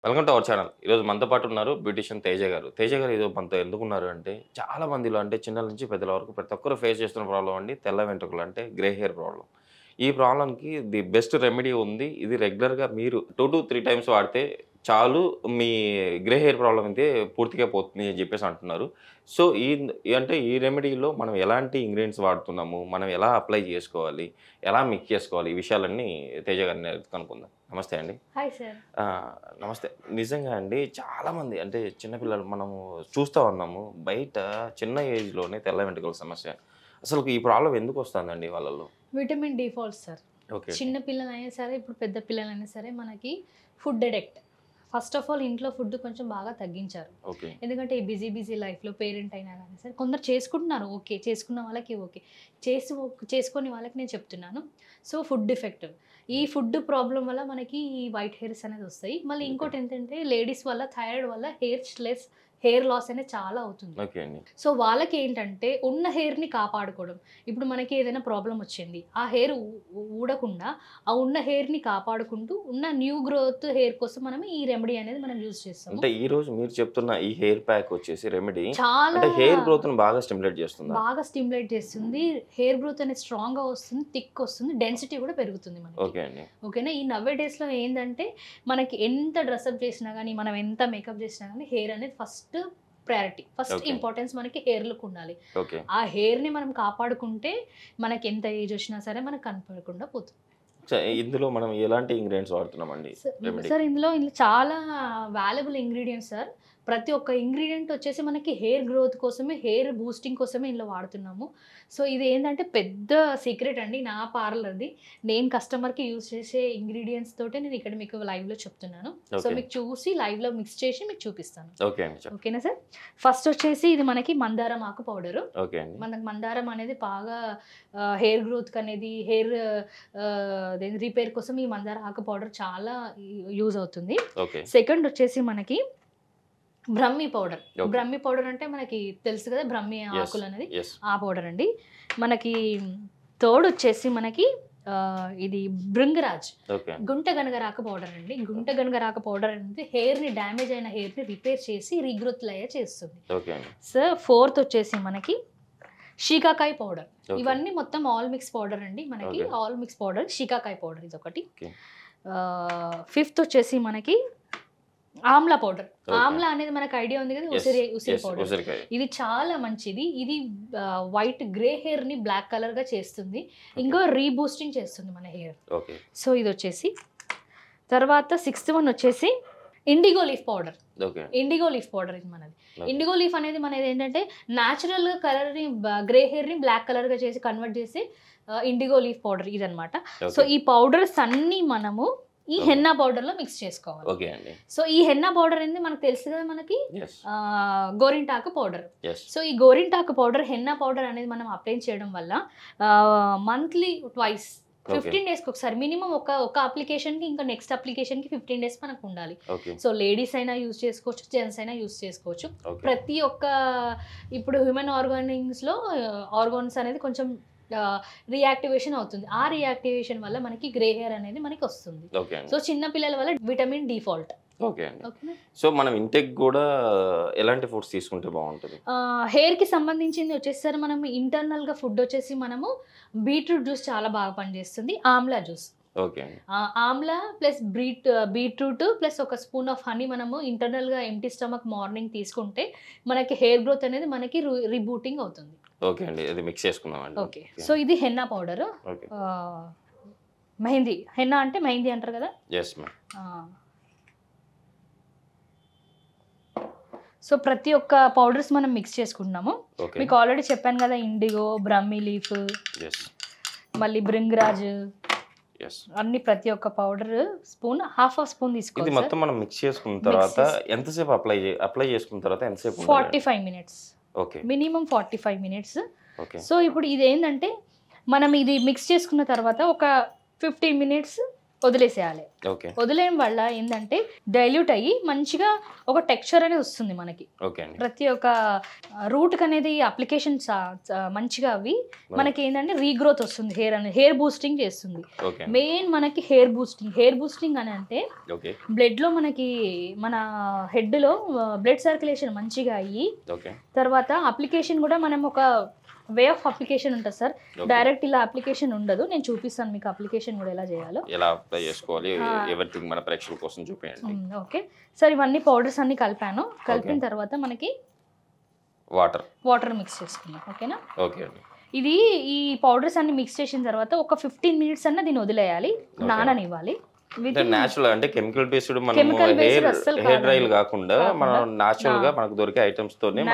Welcome to our channel. ఈరోజు మనతో పాటు ఉన్నారు బ్యూటిషియన్ తేజ గారు. తేజ గారు ఈరోజు మనతో ఎందుకున్నారు అంటే, చాలా మందిలో అంటే చిన్నల నుంచి పెద్దల వరకు ప్రతి ఒక్కరు ఫేస్ చేస్తున్న ప్రాబ్లం అండి తెల్ల వెంట్రుకలు అంటే గ్రే హెయిర్ ప్రాబ్లం. ఈ ప్రాబ్లంకి ది బెస్ట్ రెమెడీ ఉంది. ఇది రెగ్యులర్‌గా మీరు 2-3 టైమ్స్ వాడితే చాలు మీ గ్రే హెయిర్ ప్రాబ్లమ్ అయితే పూర్తిగా పోతుంది అని చెప్పేసి అంటున్నారు. సో, అంటే ఈ రెమెడీలో మనం ఎలాంటి ఇంగ్రీడియెంట్స్ వాడుతున్నాము, మనం ఎలా అప్లై చేసుకోవాలి, ఎలా మిక్స్ చేసుకోవాలి, ఈ విషయాలన్నీ తేజ గారిని కనుక్కుందాం. నమస్తే అండి. Hi sir. నమస్తే. నిజంగా అండి చాలామంది అంటే చిన్నపిల్లలు మనము చూస్తూ ఉన్నాము. బయట చిన్న ఏజ్‌లోనే తెల్ల వెంట్రుకల సమస్య. అసలు ఈ ప్రాబ్లమ్ ఎందుకు వస్తుందండి వాళ్ళలో? Vitamin D fault sir. Okay. చిన్న పిల్లలైనా సరే, ఇప్పుడు పెద్ద పిల్లలైనా సరే మనకి food addict. First of all ఇంట్లో ఫుడ్ కొంచెం బాగా తగ్గించారు. ఓకే. ఎందుకంటే ఈ బిజీ లైఫ్లో పేరెంట్ అయినా కానీ సరే కొందరు చేసుకుంటున్నారు, ఓకే, చేసుకున్న వాళ్ళకి ఓకే, చేసుకొని వాళ్ళకి నేను చెప్తున్నాను. సో ఫుడ్ ఎఫెక్ట్, ఈ ఫుడ్ ప్రాబ్లం వల్ల మనకి ఈ వైట్ హెయిర్స్ అనేది వస్తాయి. మళ్ళీ ఇంకోటి ఏంటంటే లేడీస్ వల్ల థైరాయిడ్ వల్ల హెయిర్ లాస్ అనేది చాలా అవుతుంది. ఓకే అండి. సో వాళ్ళకి ఏంటంటే ఉన్న హెయిర్ని కాపాడుకోవడం. ఇప్పుడు మనకి ఏదైనా ప్రాబ్లం వచ్చింది, ఆ హెయిర్ ఊడకుండా ఆ ఉన్న హెయిర్ని కాపాడుకుంటూ ఉన్న న్యూ గ్రోత్ హెయిర్ కోసం మనం ఈ రెమెడీ అనేది మనం యూజ్ చేస్తాం. అంటే ఈ రోజు మీరు చెప్తున్న ఈ హెయిర్ ప్యాక్ వచ్చేసి రెమెడీ చాలా అంటే హెయిర్ గ్రోత్ ని బాగా స్టిమ్యులేట్ చేస్తుంది. బాగా స్టిమ్యులేట్ చేస్తుంది. హెయిర్ గ్రోత్ అనేది స్ట్రాంగ్ గా వస్తుంది, థిక్ వస్తుంది, డెన్సిటీ కూడా పెరుగుతుంది మనకి. ఓకే అండి. ఓకేనా. ఈ నవ్వే డేస్ లో ఏంటంటే మనకి ఎంత డ్రెస్అప్ చేసినా కానీ, మనం ఎంత మేకప్ చేసినా కానీ హెయిర్ అనేది ఫస్ట్ ప్రయారిటీ, ఫస్ట్ ఇంపార్టెన్స్ మనకి హెయిర్ లుక్ ఉండాలి. ఆ హెయిర్ ని మనం కాపాడుకుంటే మనకి ఎంత ఏజ్ వచ్చినా సరే మనకు కనపడకుండా పోతుంది. ఇందులో మనం ఎలాంటి ఇంగ్రీడియంట్స్ వాడుతున్నామండి? సార్ ఇందులో చాలా వాల్యుబుల్ ఇంగ్రీడియంట్స్ సార్. ప్రతి ఒక్క ఇంగ్రీడియంట్ వచ్చేసి మనకి హెయిర్ గ్రోత్ కోసమే, హెయిర్ బూస్టింగ్ కోసమే ఇందులో వాడుతున్నాము. సో ఇది ఏంటంటే పెద్ద సీక్రెట్ అండి నా పార్లర్ది. నేను కస్టమర్కి యూజ్ చేసే ఇంగ్రీడియంట్స్ తోటే నేను ఇక్కడ మీకు లైవ్లో చెప్తున్నాను. సో మీకు చూసి లైవ్లో మిక్స్ చేసి మీకు చూపిస్తాను. ఓకేనా సార్. ఫస్ట్ వచ్చేసి ఇది మనకి మందారం ఆకు పౌడరు. మనకి మందారం అనేది బాగా హెయిర్ గ్రోత్ అనేది, హెయిర్ రిపేర్ కోసం ఈ మందారం ఆకు పౌడర్ చాలా యూజ్ అవుతుంది. సెకండ్ వచ్చేసి మనకి బ్రహ్మి పౌడర్. బ్రహ్మి పౌడర్ అంటే మనకి తెలుసు కదా, బ్రహ్మి ఆకులు అనేది ఆ పౌడర్ అండి. మనకి థర్డ్ వచ్చేసి మనకి ఇది భృంగరాజ్ గుంట గనగరాక పౌడర్ అండి. గుంట గనగరాక పౌడర్ అనేది హెయిర్ ని డ్యామేజ్ అయిన హెయిర్ ని రిపేర్ చేసి రీగ్రోత్ అయ్యే చేస్తుంది. సో ఫోర్త్ వచ్చేసి మనకి షీకాకాయ పౌడర్. ఇవన్నీ మొత్తం ఆల్ మిక్స్ పౌడర్ అండి మనకి. All mix powder shikakai powder ఇది ఒకటి. ఫిఫ్త్ వచ్చేసి మనకి ఆమ్లా పౌడర్. ఆమ్లా అనేది మనకు ఐడియా ఉంది కదా, ఉసిరి పౌడర్. ఇది చాలా మంచిది. ఇది వైట్ గ్రే హెయిర్ ని బ్లాక్ కలర్ గా చేస్తుంది, ఇంకా రీబూస్టింగ్ చేస్తుంది మన హెయిర్. సో ఇది వచ్చేసి తర్వాత సిక్స్త్ వన్ వచ్చేసి IndiGo leaf powder. IndiGo leaf powder ఇది మనది. ఇండిగో లీఫ్ అనేది మనది ఏంటంటే న్యాచురల్ గా కలర్ ని, గ్రే హెయిర్ ని బ్లాక్ కలర్ గా చేసి కన్వర్ట్ చేసి ఇండిగో లీఫ్ పౌడర్ ఇది అనమాట. సో ఈ పౌడర్స్ అన్ని మనము ఈ హెన్నా పౌడర్ లో మిక్స్ చేసుకోవాలి. సో ఈ హెన్నా పౌడర్ అనేది మనకు తెలుసు కదా, మనకి గోరింటాకు పౌడర్. సో ఈ గోరింటాకు పౌడర్, హెన్నా పౌడర్ అనేది మనం అప్లై చేయడం వల్ల మంత్లీ ట్వైస్ 15 డేస్కి ఒకసారి మినిమం ఒక అప్లికేషన్కి ఇంకా నెక్స్ట్ అప్లికేషన్కి 15 డేస్ మనకు ఉండాలి. సో లేడీస్ అయినా యూజ్ చేసుకోవచ్చు, జెంట్స్ అయినా యూజ్ చేసుకోవచ్చు. ప్రతి ఒక్క ఇప్పుడు హ్యూమన్ ఆర్గానిక్స్లో ఆర్గాన్స్ అనేది కొంచెం రియాక్టివేషన్ అవుతుంది. ఆ రియాక్టివేషన్ వల్ల మనకి గ్రే హెయిర్ అనేది మనకి వస్తుంది. సో చిన్న పిల్లల వల్ల విటమిన్ డి ఫాల్ట్. సో మనం ఇంటెక్ కూడా ఎలాంటి ఫుడ్స్ తీసుకుంటే బాగుంటుంది? హెయిర్ కి సంబంధించింది వచ్చేసరి మనం ఇంటర్నల్ గా ఫుడ్ వచ్చేసి మనము బీట్రూట్ జ్యూస్ చాలా బాగా పనిచేస్తుంది. Amla juice, Amla plus beetroot plus ఒక స్పూన్ ఆఫ్ హనీ మనము ఇంటర్నల్ గా ఎంటీ స్టమక్ మార్నింగ్ తీసుకుంటే మనకి హెయిర్ గ్రోత్ అనేది మనకి రీబూటింగ్ అవుతుంది. ఓకే అండి, అది మిక్స్ చేసుకుందాం అండి. ఓకే. సో ఇది హెన్నా పౌడర్. మెహందీ, హెన్నా అంటే మెహందీ అంటారు కదా. సో ప్రతి ఒక్క పౌడర్స్ మనం మిక్స్ చేసుకుంటున్నాము. మీకు ఆల్రెడీ చెప్పాను కదా, ఇండిగో, బ్రహ్మి లీఫ్, మళ్ళీ భృంగరాజ్, అన్ని ప్రతి ఒక్క పౌడర్ స్పూన్, హాఫ్ స్పూన్ తీసుకోవాలి. ఇది మొత్తం మనం మిక్స్ చేసుకున్న తర్వాత ఎంతసేపు అప్లై చేసుకున్న తర్వాత ఎంతసేపు? 45 మినిట్స్. Minimum 45 minutes. సో ఇప్పుడు ఇది ఏంటంటే మనం ఇది మిక్స్ చేసుకున్న తర్వాత ఒక 15 మినిట్స్ వదిలేసేయాలి. ఓకే. వదిలేయడం వల్ల ఏంటంటే డైల్యూట్ అయ్యి మంచిగా ఒక టెక్స్చర్ అనేది వస్తుంది మనకి. ఓకే అండి. ప్రతి ఒక్క రూట్కి అనేది అప్లికేషన్ మంచిగా అవి మనకి ఏంటంటే రీగ్రోత్ వస్తుంది, హెయిర్ అనేది హెయిర్ బూస్టింగ్ చేస్తుంది. ఓకే. మెయిన్ మనకి హెయిర్ బూస్టింగ్ అని అంటే ఓకే. బ్లడ్లో మనకి మన హెడ్లో బ్లడ్ సర్క్యులేషన్ మంచిగా అయ్యి ఓకే. తర్వాత అప్లికేషన్ కూడా మనం ఒక వే ఆఫ్ అప్లికేషన్ ఉంటుంది సార్. డైరెక్ట్ ఇలా అప్లికేషన్ ఉండదు. నేను చూపిస్తాను మీకు అప్లికేషన్ కూడా ఎలా చేయాలో, ఎలా అప్లై చేసుకోవాలి, ఎవ్రీథింగ్ మన ప్రేక్షకుల కోసం చూపించండి. Okay sir. ఇవన్నీ పౌడర్స్ అన్ని కలిపిన తర్వాత మనకి వాటర్ మిక్స్ చేసుకున్నాం. ఓకేనా? ఓకే అండి. ఇది ఈ పౌడర్స్ అన్ని మిక్స్ చేసిన తర్వాత ఒక 15 minutes అన్న దీన్ని వదిలేయాలి, నాననివ్వాలి. నేచురల్ అంటే కెమికల్ బేస్డ్ మనం హెయిర్ డ్రైల్ కాకుండా మనం నేచురల్ గా మనకు దొరికే ఐటమ్స్ తోనే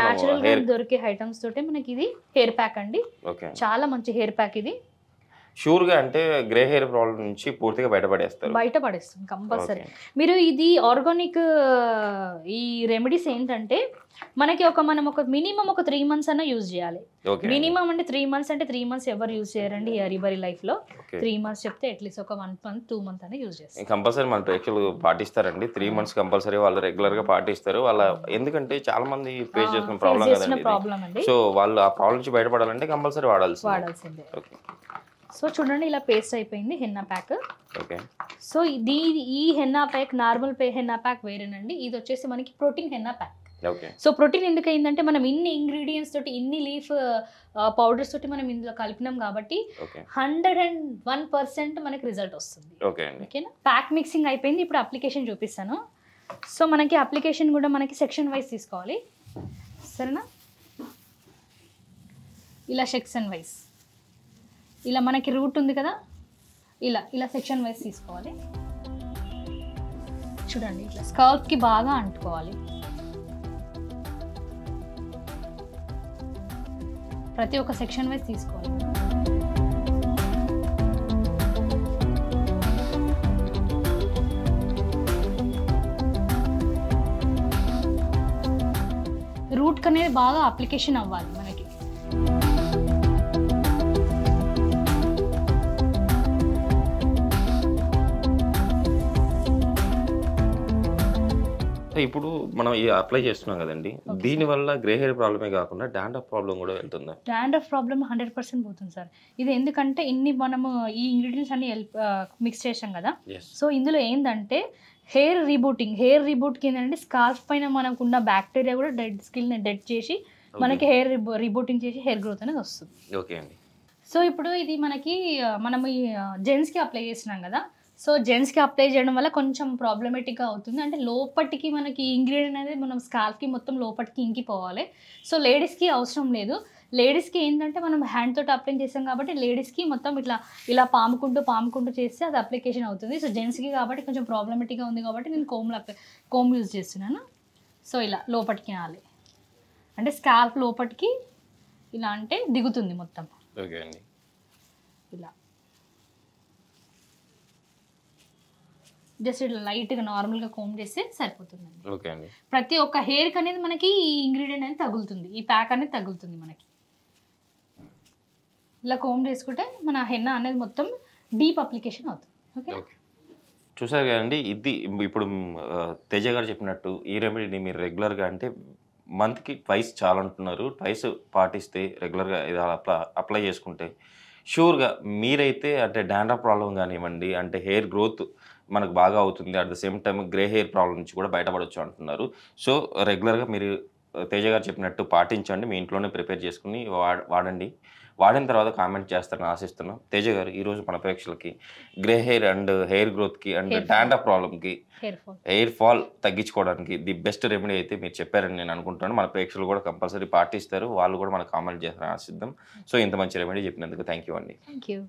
దొరికే ఐటమ్స్ తోటే మనకి ఇది హెయిర్ ప్యాక్ అండి. చాలా మంచి హెయిర్ ప్యాక్ ఇది. షూర్ గా అంటే గ్రే హెయిర్ ప్రాబ్లం నుంచి పూర్తిగా బయటపడేస్తుంది కంపల్సరీ. మీరు ఇది ఆర్గానిక్ ఈ రెమెడీస్ ఏంటంటే మనకి మనం ఒక మినిమం ఒక 3 months అన్న యూజ్ చేయాలి. మినిమం అంటే 3 months అంటే 3 months ఎవరు యూజ్ చేయరండి హరిబరి లైఫ్ లో. 3 months చెప్తే అట్లీస్ట్ ఒక 1 month 2 months అనే యూజ్ చేస్తారు. కంపల్సరీ మన ప్రేక్షకులు పాటిస్తారండి. 3 months కంపల్సరీ వాళ్ళు రెగ్యులర్ గా పాటిస్తారు. వాళ్ళ ఎందుకంటే చాలా మంది ఫేస్ చేస్తున్న ప్రాబ్లం కదండి. సో వాళ్ళు ఆ ప్రాబ్లం నుంచి బయటపడాలంటే కంపల్సరీ వాడాల్సిందే. సో చూడండి ఇలా పేస్ట్ అయిపోయింది హెన్నా ప్యాక్. ఓకే. సో ఈ henna pack normal henna pack వేరేనండి. ఇది వచ్చేసి మనకి protein henna pack. Okay. So protein ఎందుకు అయిందంటే మనం ఇన్ని ఇంగ్రీడియంట్స్ తోటి ఇన్ని లీఫ్ పౌడర్స్ తోటి మనం ఇందులో కలిపినాం కాబట్టి 101% మనకి రిజల్ట్ వస్తుంది. ఓకేనా? ప్యాక్ మిక్సింగ్ అయిపోయింది. ఇప్పుడు అప్లికేషన్ చూపిస్తాను. సో మనకి అప్లికేషన్ కూడా మనకి సెక్షన్ వైజ్ తీసుకోవాలి, సరేనా? ఇలా సెక్షన్ వైజ్, ఇలా మనకి రూట్ ఉంది కదా, ఇలా సెక్షన్ వైజ్ తీసుకోవాలి. చూడండి ఇట్లా స్కర్ఫ్కి బాగా అంటుకోవాలి. ప్రతి ఒక్క సెక్షన్ వైజ్ తీసుకోవాలి. రూట్ అనేది బాగా అప్లికేషన్ అవ్వాలి మనకి. ఇప్పుడు మనం అప్లై చేస్తున్నాం కదండి, దీని వల్ల గ్రే హెయిర్ ప్రాబ్లమే కాకుండా డాండ్రఫ్ ప్రాబ్లం కూడా వెళ్తుందా? డాండ్రఫ్ ప్రాబ్లమ్ 100% పోతుంది సార్. ఇది ఎందుకంటే ఇన్ని మనము ఈ ఇంగ్రీడియంట్స్ అన్ని మిక్స్ చేసాం కదా. సో ఇందులో ఏంటంటే హెయిర్ రీబూట్కి ఏంటంటే స్కాల్ప్ పైన మనకున్న బ్యాక్టీరియా కూడా స్కిల్ని డెడ్ చేసి మనకి హెయిర్ రీబూటింగ్ చేసి హెయిర్ గ్రోత్ అనేది వస్తుంది. ఓకే అండి. సో ఇప్పుడు ఇది మనకి మనం ఈ జెంట్స్కి అప్లై చేసినాం కదా. సో జెంట్స్కి అప్లై చేయడం వల్ల కొంచెం ప్రాబ్లమేటిక్గా అవుతుంది. అంటే లోపటికి మనకి ఇంగ్రీడియంట్ అనేది మనం స్కాల్ప్కి మొత్తం లోపటికి ఇంకిపోవాలి. సో లేడీస్కి అవసరం లేదు. లేడీస్కి ఏంటంటే మనం హ్యాండ్ తోటి అప్లై చేస్తాం కాబట్టి లేడీస్కి మొత్తం ఇలా పాముకుంటూ చేస్తే అది అప్లికేషన్ అవుతుంది. సో జెంట్స్కి కాబట్టి కొంచెం ప్రాబ్లమేటిక్గా ఉంది కాబట్టి నేను కోమ్ యూజ్ చేస్తున్నాను. సో ఇలా లోపటికి ఆలి అంటే స్కాల్ప్ లోపటికి ఇలా అంటే దిగుతుంది మొత్తం. ఓకే అండి. ఇలా జస్ట్ ఇట్లా లైట్గా నార్మల్గా కోమ్ చేస్తే సరిపోతుందండి. ఓకే అండి. ప్రతి ఒక్క హెయిర్కి అనేది మనకి ఈ ఇంగ్రీడియంట్ అనేది తగులుతుంది, ఈ ప్యాక్ అనేది తగులుతుంది మనకి. ఇలా కోమ్ చేసుకుంటే మన హెన్నా అనేది మొత్తం డీప్ అప్లికేషన్ అవుతుంది. ఓకే. చూసారు కదండి, ఇది ఇప్పుడు తేజ గారు చెప్పినట్టు ఈ రెమెడీని మీరు రెగ్యులర్గా అంటే మంత్కి ట్వైస్ చాలా అంటున్నారు, ట్వైస్ పాటిస్తే రెగ్యులర్గా ఇది అప్లై చేసుకుంటే షూర్గా మీరైతే అంటే డాండ్రఫ్ ప్రాబ్లం కానివ్వండి, అంటే హెయిర్ గ్రోత్ మనకు బాగా అవుతుంది, at the same time grey hair problem నుంచి కూడా బయటపడవచ్చు అంటున్నారు. సో రెగ్యులర్గా మీరు తేజ గారు చెప్పినట్టు పాటించండి, మీ ఇంట్లోనే ప్రిపేర్ చేసుకుని వాడండి. వాడిన తర్వాత కామెంట్ చేస్తారని ఆశిస్తున్నాం. తేజ గారు ఈరోజు మన ప్రేక్షకులకి గ్రే హెయిర్ అండ్ హెయిర్ గ్రోత్కి అండ్ డాండ్రఫ్ ప్రాబ్లమ్కి హెయిర్ ఫాల్ తగ్గించుకోవడానికి ది బెస్ట్ రెమెడీ అయితే మీరు చెప్పారని నేను అనుకుంటున్నాను. మన ప్రేక్షకులు కూడా కంపల్సరీ పాటిస్తారు, వాళ్ళు కూడా మనకు కామెంట్ చేస్తారని ఆశిద్దాం. సో ఇంత మంచి రెమెడీ చెప్పినందుకు థ్యాంక్ యూ అండి. Thank you.